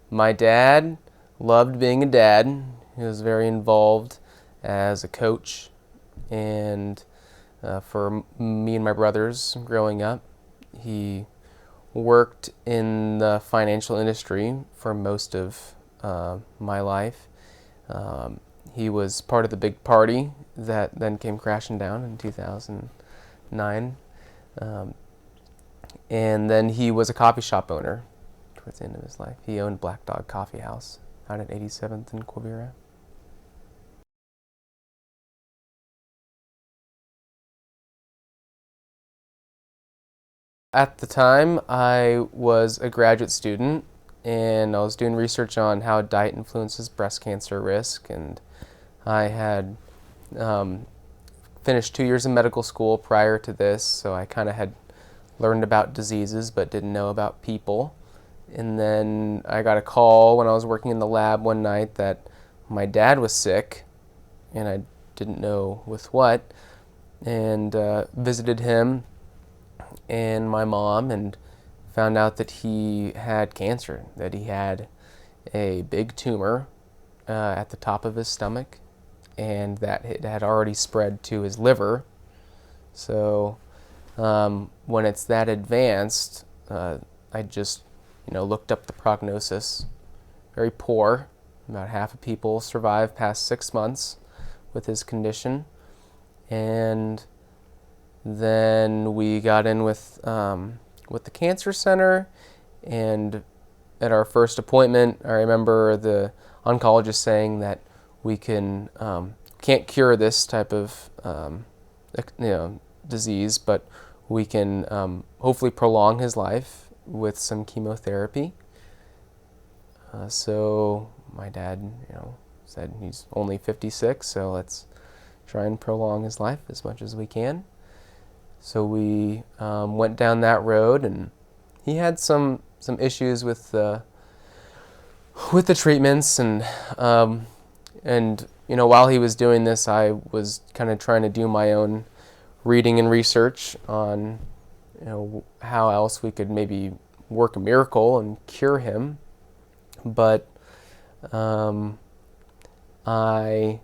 My dad loved being a dad. He was very involved as a coach and for me and my brothers growing up. He worked in the financial industry for most of my life. Um, he was part of the big party that then came crashing down in 2009. Um, and then he was a coffee shop owner towards the end of his life. He owned Black Dog Coffee House out at 87th and Quivira. At the time, I was a graduate student and I was doing research on how diet influences breast cancer risk. And I had um, finished 2 years of medical school prior to this, so I kind of had learned about diseases but didn't know about people. And then I got a call when I was working in the lab one night that my dad was sick, and I didn't know with what, and visited him and my mom and found out that he had cancer, that he had a big tumor at the top of his stomach, and that it had already spread to his liver. So when it's that advanced, I just looked up the prognosis. Very poor. About half of people survive past 6 months with his condition, and then we got in with the cancer center, and at our first appointment, I remember the oncologist saying that we can't cure this type of disease, but we can hopefully prolong his life with some chemotherapy. So my dad, said he's only 56, so let's try and prolong his life as much as we can. So we went down that road, and he had some issues with the treatments, and while he was doing this, I was kind of trying to do my own reading and research on how else we could maybe work a miracle and cure him. But I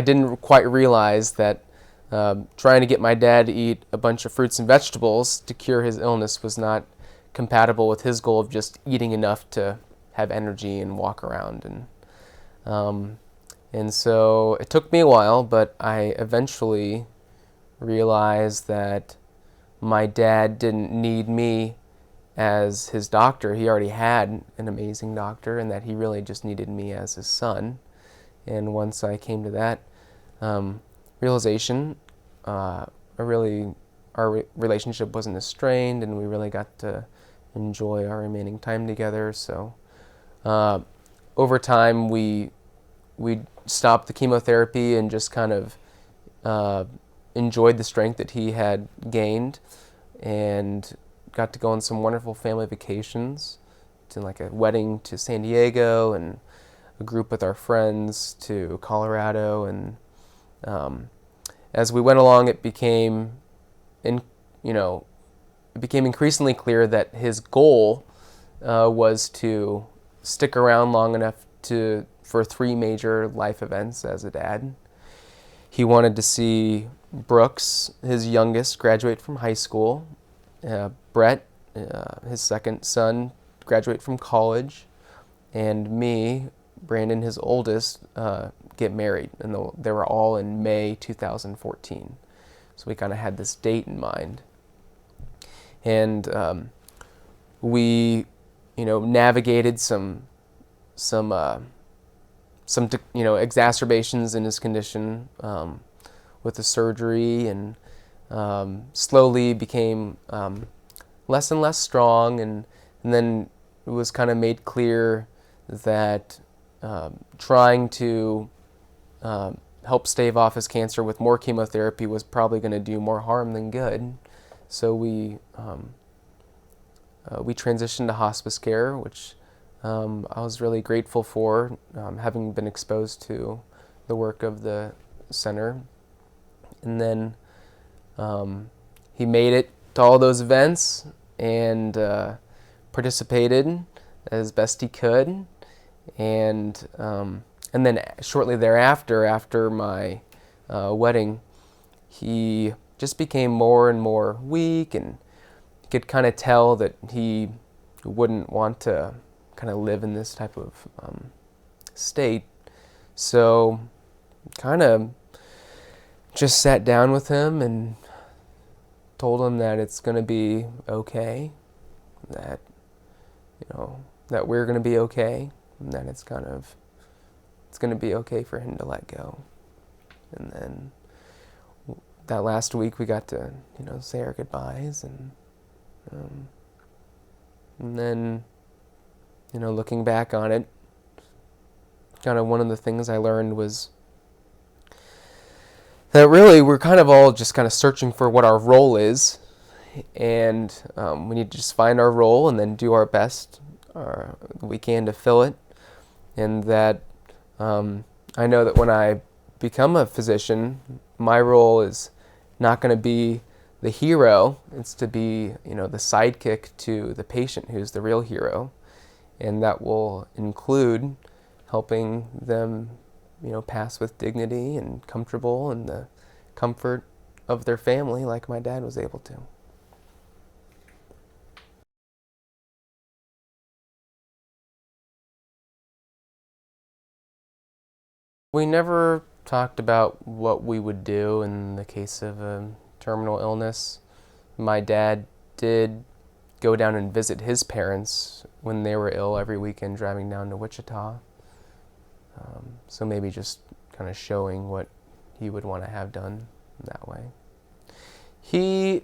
didn't quite realize that trying to get my dad to eat a bunch of fruits and vegetables to cure his illness was not compatible with his goal of just eating enough to have energy and walk around. And so it took me a while, but I eventually realized that my dad didn't need me as his doctor. He already had an amazing doctor, and that he really just needed me as his son. And once I came to that realization, our relationship wasn't as strained, and we really got to enjoy our remaining time together. So over time, we stopped the chemotherapy and just kind of enjoyed the strength that he had gained, and got to go on some wonderful family vacations, to like a wedding to San Diego, and a group with our friends to Colorado. And as we went along, it became increasingly clear that his goal was to stick around long enough for 3 major life events as a dad. He wanted to see Brooks, his youngest, graduate from high school, Brett, his second son, graduate from college, and me, Brandon, his oldest, get married. And they were all in May 2014. So we kind of had this date in mind. And we, navigated some exacerbations in his condition with the surgery, and slowly became less and less strong, and then it was kind of made clear that trying to help stave off his cancer with more chemotherapy was probably going to do more harm than good. So we transitioned to hospice care, which I was really grateful for, having been exposed to the work of the center. And then he made it to all those events, and participated as best he could, and then shortly thereafter, after my wedding, he just became more and more weak, and you could kind of tell that he wouldn't want to kind of live in this type of state. So kind of just sat down with him and told him that it's going to be okay, that that we're going to be okay, and that it's going to be okay for him to let go. And then that last week we got to say our goodbyes, and then looking back on it, kind of one of the things I learned was that really we're kind of all just kind of searching for what our role is, and we need to just find our role and then do our best we can to fill it. And that I know that when I become a physician, my role is not going to be the hero. It's to be the sidekick to the patient, who's the real hero, and that will include helping them pass with dignity and comfortable in the comfort of their family, like my dad was able to. We never talked about what we would do in the case of a terminal illness. My dad did go down and visit his parents when they were ill every weekend, driving down to Wichita. So maybe just kind of showing what he would want to have done that way. He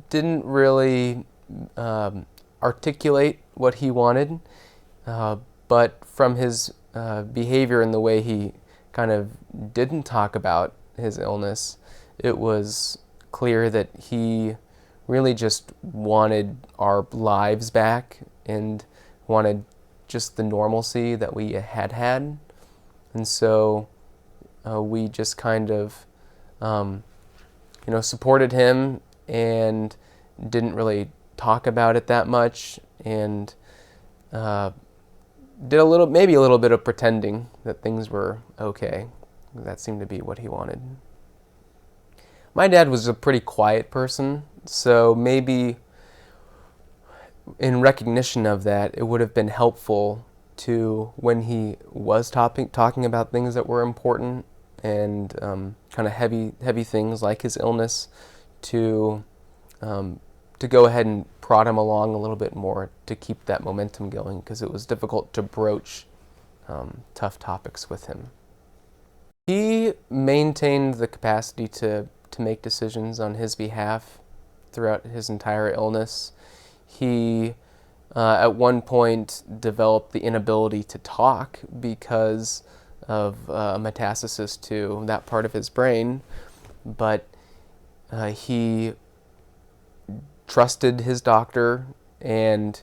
didn't really articulate what he wanted, but from his behavior and the way he kind of didn't talk about his illness, it was clear that he really just wanted our lives back and wanted just the normalcy that we had had. And so we just kind of supported him and didn't really talk about it that much, and did maybe a little bit of pretending that things were okay. That seemed to be what he wanted. My dad was a pretty quiet person, so maybe in recognition of that, it would have been helpful to, when he was talking about things that were important and kind of heavy things like his illness, to go ahead and prod him along a little bit more to keep that momentum going, because it was difficult to broach tough topics with him. He maintained the capacity to make decisions on his behalf throughout his entire illness. He at one point developed the inability to talk because of metastasis to that part of his brain, but he trusted his doctor, and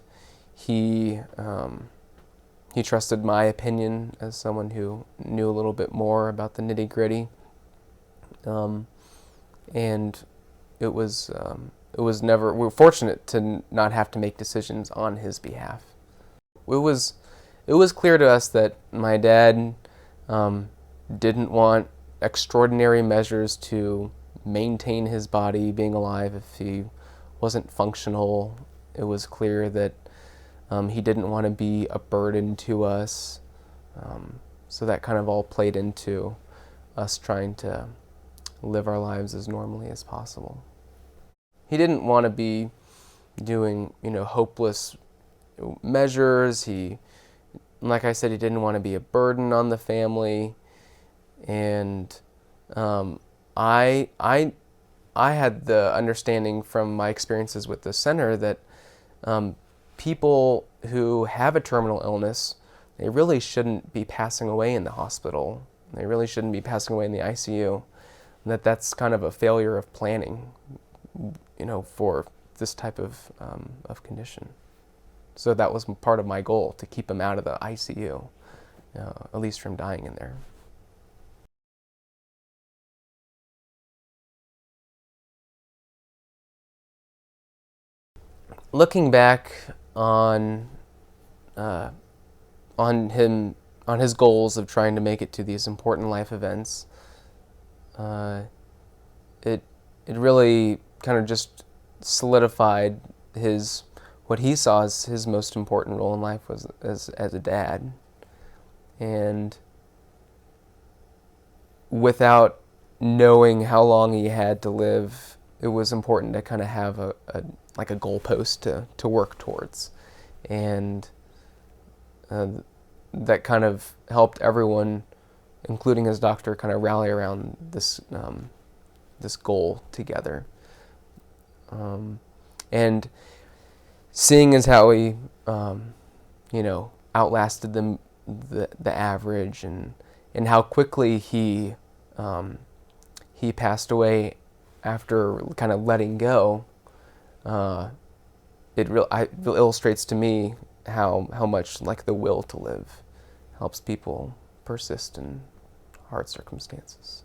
he trusted my opinion as someone who knew a little bit more about the nitty-gritty, and it was never. We were fortunate to not have to make decisions on his behalf. It was clear to us that my dad didn't want extraordinary measures to maintain his body being alive if he wasn't functional. It was clear that he didn't want to be a burden to us. So that kind of all played into us trying to live our lives as normally as possible. He didn't want to be doing, hopeless measures. Like I said, he didn't want to be a burden on the family. And I had the understanding from my experiences with the center that people who have a terminal illness, they really shouldn't be passing away in the hospital. They really shouldn't be passing away in the ICU. And that's kind of a failure of planning, for this type of condition. So that was part of my goal, to keep him out of the ICU, at least from dying in there. Looking back, on on his goals of trying to make it to these important life events, it really kind of just solidified his what he saw as his most important role in life was as a dad. And without knowing how long he had to live, it was important to kind of have a goalpost to work towards. And that kind of helped everyone, including his doctor, kind of rally around this this goal together. And seeing as how he, outlasted the average, and how quickly he passed away after kind of letting go, it illustrates to me how much like the will to live helps people persist in hard circumstances.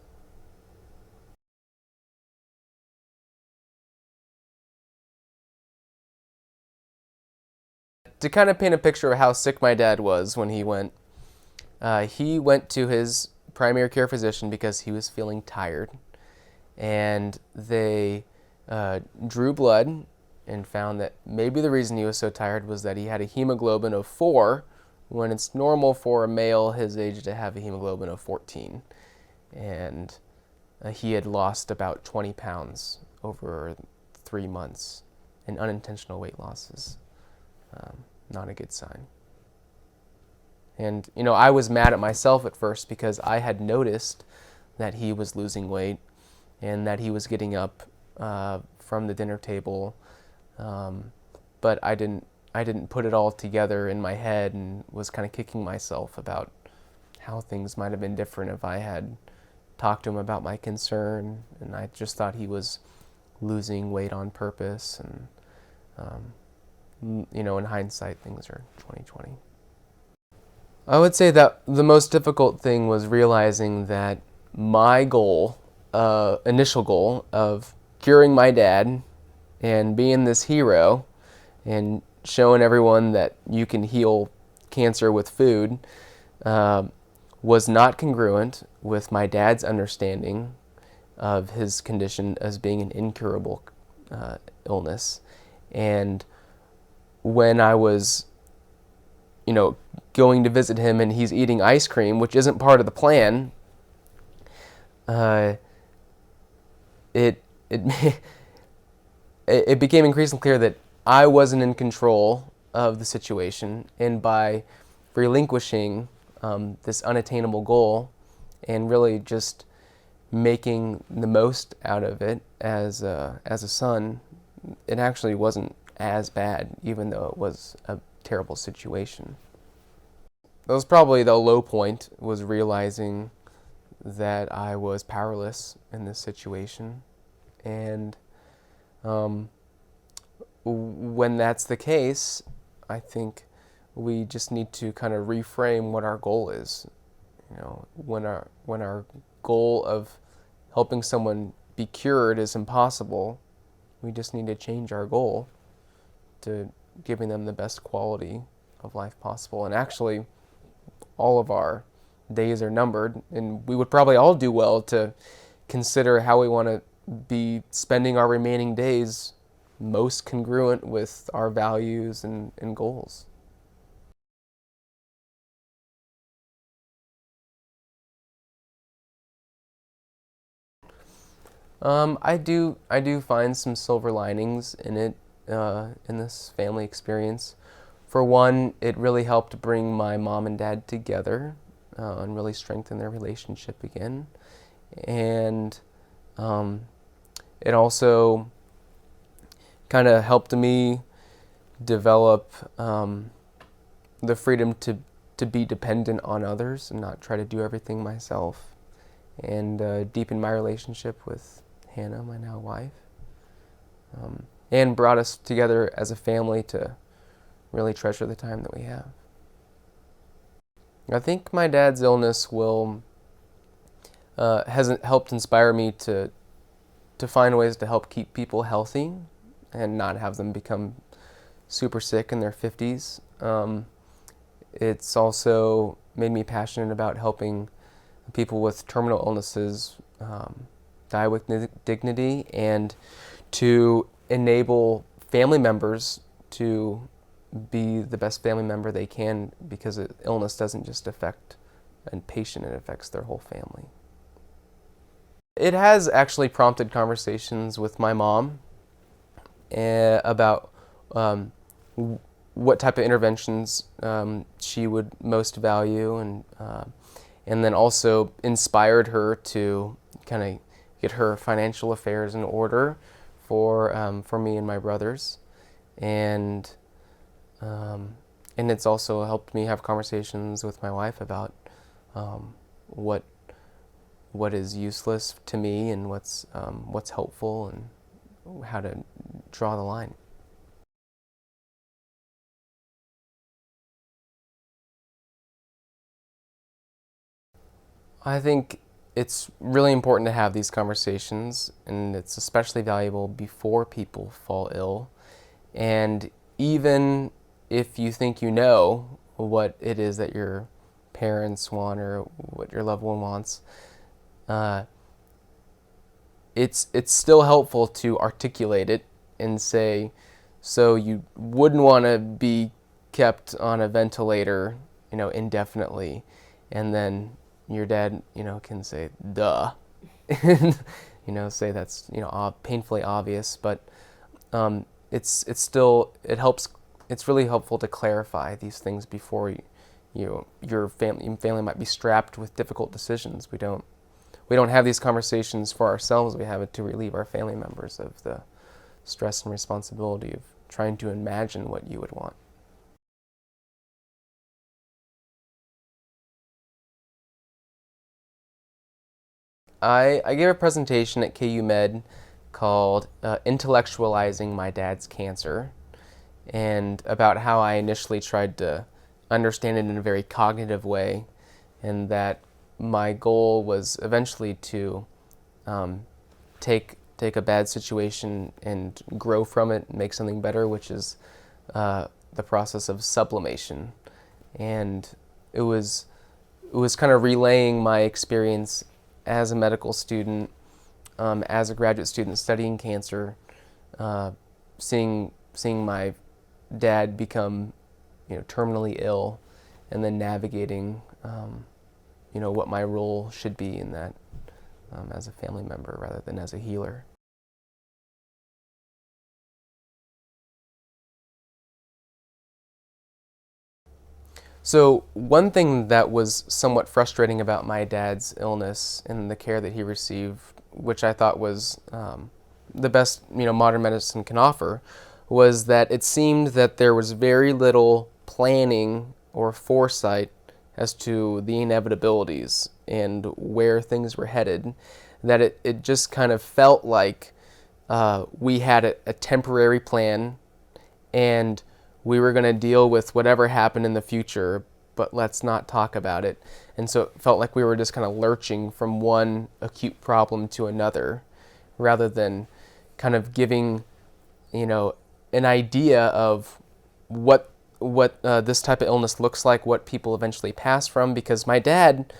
To kind of paint a picture of how sick my dad was when he went to his primary care physician because he was feeling tired, and they drew blood and found that maybe the reason he was so tired was that he had a hemoglobin of 4, when it's normal for a male his age to have a hemoglobin of 14. And he had lost about 20 pounds over 3 months in unintentional weight losses. Not a good sign. And, I was mad at myself at first because I had noticed that he was losing weight and that he was getting up from the dinner table. But I didn't put it all together in my head, and was kind of kicking myself about how things might have been different if I had talked to him about my concern. And I just thought he was losing weight on purpose. And, in hindsight, things are 20/20. I would say that the most difficult thing was realizing that my goal, initial goal of curing my dad and being this hero and showing everyone that you can heal cancer with food, was not congruent with my dad's understanding of his condition as being an incurable illness. And when I was, going to visit him and he's eating ice cream, which isn't part of the plan, it became increasingly clear that I wasn't in control of the situation, and by relinquishing this unattainable goal and really just making the most out of it as a son, it actually wasn't as bad, even though it was a terrible situation. That was probably the low point, was realizing that I was powerless in this situation. And when that's the case, I think we just need to kind of reframe what our goal is. When our goal of helping someone be cured is impossible, we just need to change our goal to giving them the best quality of life possible. And actually, all of our days are numbered, and we would probably all do well to consider how we want to be spending our remaining days most congruent with our values and goals. I do find some silver linings in it, in this family experience. For one, it really helped bring my mom and dad together, and really strengthen their relationship again. And it also kind of helped me develop the freedom to be dependent on others and not try to do everything myself, and deepen my relationship with Hannah, my now wife, and brought us together as a family to really treasure the time that we have. I think my dad's illness has helped inspire me to find ways to help keep people healthy and not have them become super sick in their 50s. It's also made me passionate about helping people with terminal illnesses die with dignity, and to enable family members to be the best family member they can, because illness doesn't just affect a patient, it affects their whole family. It has actually prompted conversations with my mom about what type of interventions she would most value, and then also inspired her to kind of get her financial affairs in order for me and my brothers, and it's also helped me have conversations with my wife about what is useless to me and what's helpful, and how to draw the line. I think it's really important to have these conversations, and it's especially valuable before people fall ill. And even if you think you know what it is that your parents want or what your loved one wants, it's still helpful to articulate it and say, so you wouldn't want to be kept on a ventilator, indefinitely, and then your dad, can say, duh, and, say that's, painfully obvious, but it's really helpful to clarify these things before your family might be strapped with difficult decisions. We don't have these conversations for ourselves. We have it to relieve our family members of the stress and responsibility of trying to imagine what you would want. I gave a presentation at KU Med called Intellectualizing My Dad's Cancer, and about how I initially tried to understand it in a very cognitive way, and that my goal was eventually to take a bad situation and grow from it and make something better, which is the process of sublimation. And it was kind of relaying my experience as a medical student, as a graduate student studying cancer, seeing my dad become, terminally ill, and then navigating, what my role should be in that, as a family member rather than as a healer. So one thing that was somewhat frustrating about my dad's illness and the care that he received, which I thought was the best modern medicine can offer, was that it seemed that there was very little planning or foresight as to the inevitabilities and where things were headed, that it just kind of felt like we had a temporary plan, and we were going to deal with whatever happened in the future, but let's not talk about it. And so it felt like we were just kind of lurching from one acute problem to another, rather than kind of giving, an idea of what this type of illness looks like, what people eventually pass from. Because my dad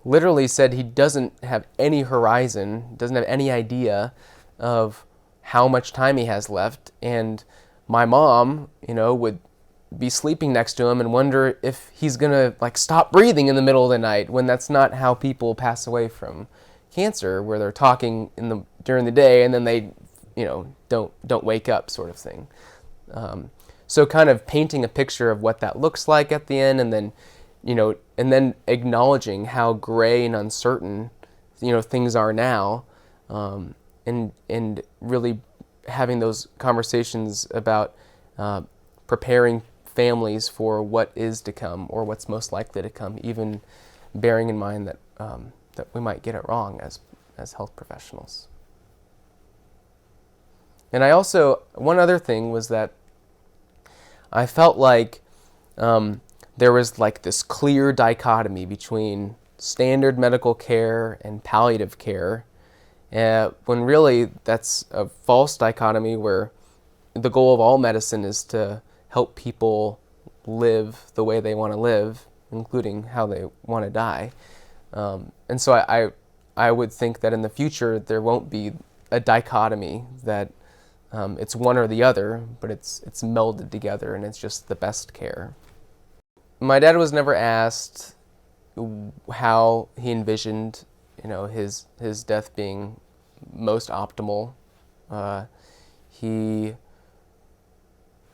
literally said he doesn't have any horizon, doesn't have any idea of how much time he has left. And my mom, would be sleeping next to him and wonder if he's gonna stop breathing in the middle of the night, when that's not how people pass away from cancer, where they're talking during the day and then they, don't wake up, sort of thing. So kind of painting a picture of what that looks like at the end, and then acknowledging how gray and uncertain things are now, and really having those conversations about preparing families for what is to come, or what's most likely to come, even bearing in mind that that we might get it wrong as health professionals. And one other thing was that I felt like there was this clear dichotomy between standard medical care and palliative care, when really that's a false dichotomy, where the goal of all medicine is to help people live the way they want to live, including how they want to die. And so I would think that in the future there won't be a dichotomy that it's one or the other, but it's melded together and it's just the best care. My dad was never asked how he envisioned, his death being most optimal.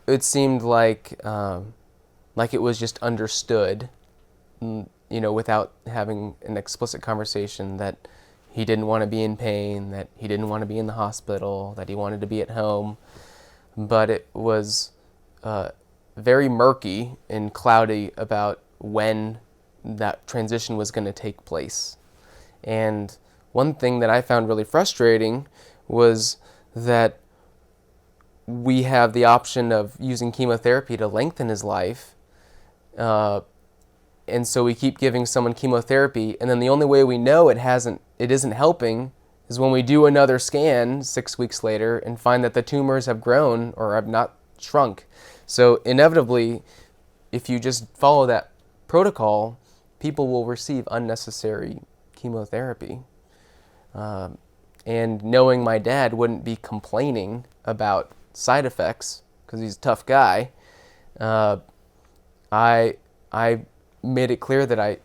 It seemed like it was just understood, without having an explicit conversation, that he didn't want to be in pain, that he didn't want to be in the hospital, that he wanted to be at home. But it was very murky and cloudy about when that transition was going to take place. And one thing that I found really frustrating was that we have the option of using chemotherapy to lengthen his life. And so we keep giving someone chemotherapy, and then the only way we know it isn't helping is when we do another scan 6 weeks later and find that the tumors have grown or have not shrunk. So inevitably, if you just follow that protocol, people will receive unnecessary chemotherapy. And knowing my dad wouldn't be complaining about side effects because he's a tough guy, I made it clear that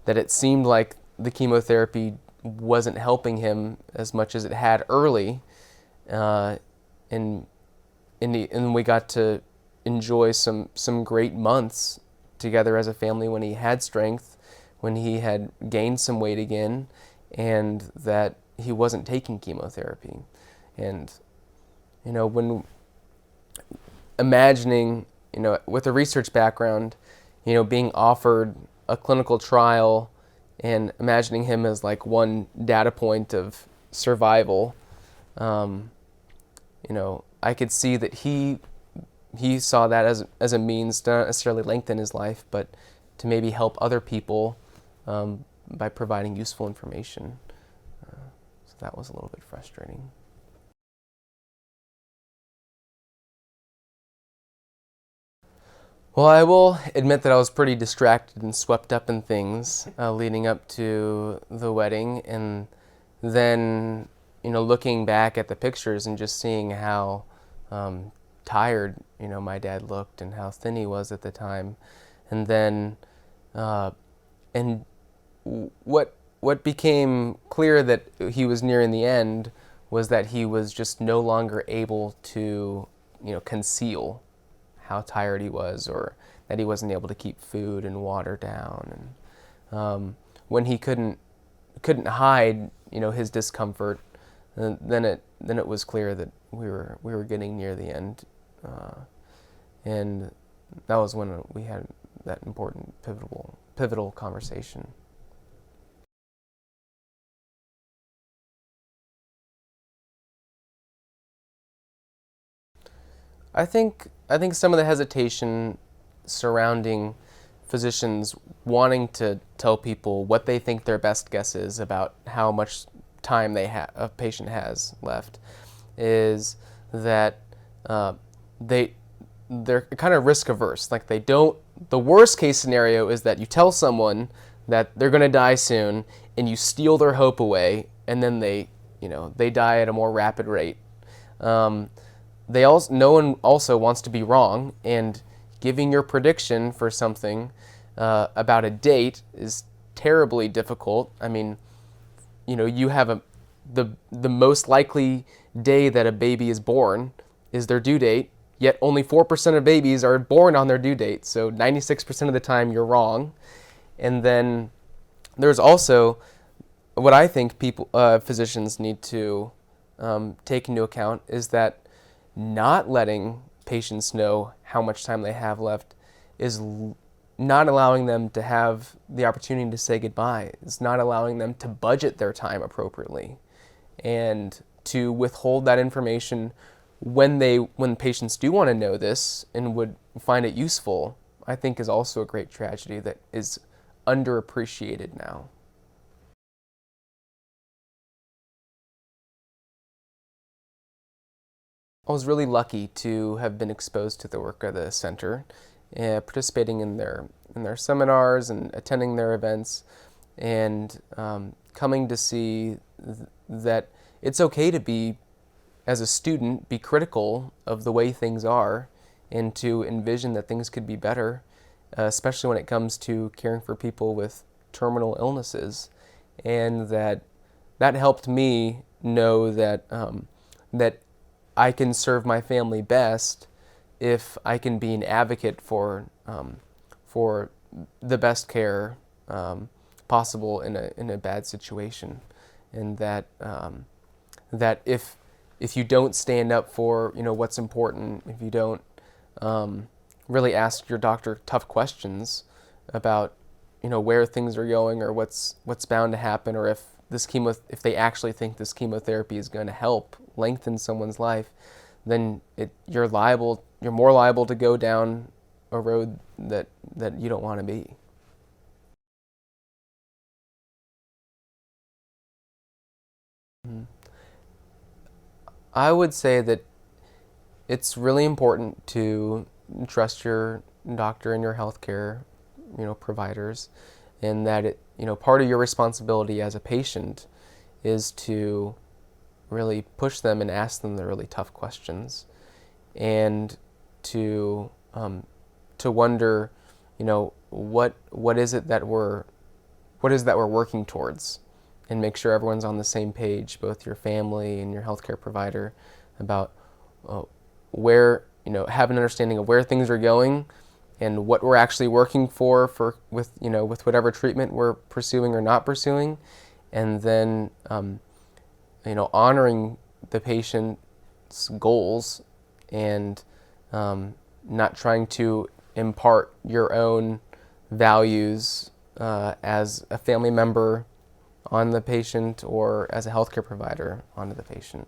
it seemed like the chemotherapy wasn't helping him as much as it had early, and we got to enjoy some great months together as a family when he had strength, when he had gained some weight again, and that he wasn't taking chemotherapy. And when imagining, with a research background, being offered a clinical trial and imagining him as like one data point of survival, I could see that he saw that as a means to not necessarily lengthen his life, but to maybe help other people by providing useful information. So that was a little bit frustrating. Well, I will admit that I was pretty distracted and swept up in things leading up to the wedding, and then, looking back at the pictures and just seeing how tired, my dad looked and how thin he was at the time, and then, and what became clear that he was nearing the end was that he was just no longer able to, conceal how tired he was, or that he wasn't able to keep food and water down. And when he couldn't hide, his discomfort, then it was clear that we were getting near the end, and that was when we had that important pivotal conversation. I think some of the hesitation surrounding physicians wanting to tell people what they think their best guess is about how much time a patient has left is that they're kind of risk averse. Like the worst case scenario is that you tell someone that they're going to die soon and you steal their hope away, and then they die at a more rapid rate. No one also wants to be wrong, and giving your prediction for something about a date is terribly difficult. I mean, you have the most likely day that a baby is born is their due date, yet only 4% of babies are born on their due date, so 96% of the time you're wrong. And then there's also what I think physicians need to take into account is that not letting patients know how much time they have left is not allowing them to have the opportunity to say goodbye. It's not allowing them to budget their time appropriately, and to withhold that information when patients do want to know this and would find it useful, I think is also a great tragedy that is underappreciated now. I was really lucky to have been exposed to the work of the center, participating in their seminars and attending their events, and coming to see that it's okay to be, as a student, be critical of the way things are, and to envision that things could be better, especially when it comes to caring for people with terminal illnesses, and that helped me know that that I can serve my family best if I can be an advocate for the best care possible in a bad situation, and that if you don't stand up for what's important, if you don't really ask your doctor tough questions about where things are going, or what's bound to happen, or if they actually think this chemotherapy is going to help lengthen someone's life, then you're more liable to go down a road that you don't want to be. I would say that it's really important to trust your doctor and your healthcare, providers, and that part of your responsibility as a patient is to really push them and ask them the really tough questions, and to wonder, what is it that we're working towards, and make sure everyone's on the same page, both your family and your healthcare provider, about where have an understanding of where things are going, and what we're actually working with whatever treatment we're pursuing or not pursuing, and then honoring the patient's goals, and not trying to impart your own values as a family member on the patient, or as a healthcare provider onto the patient.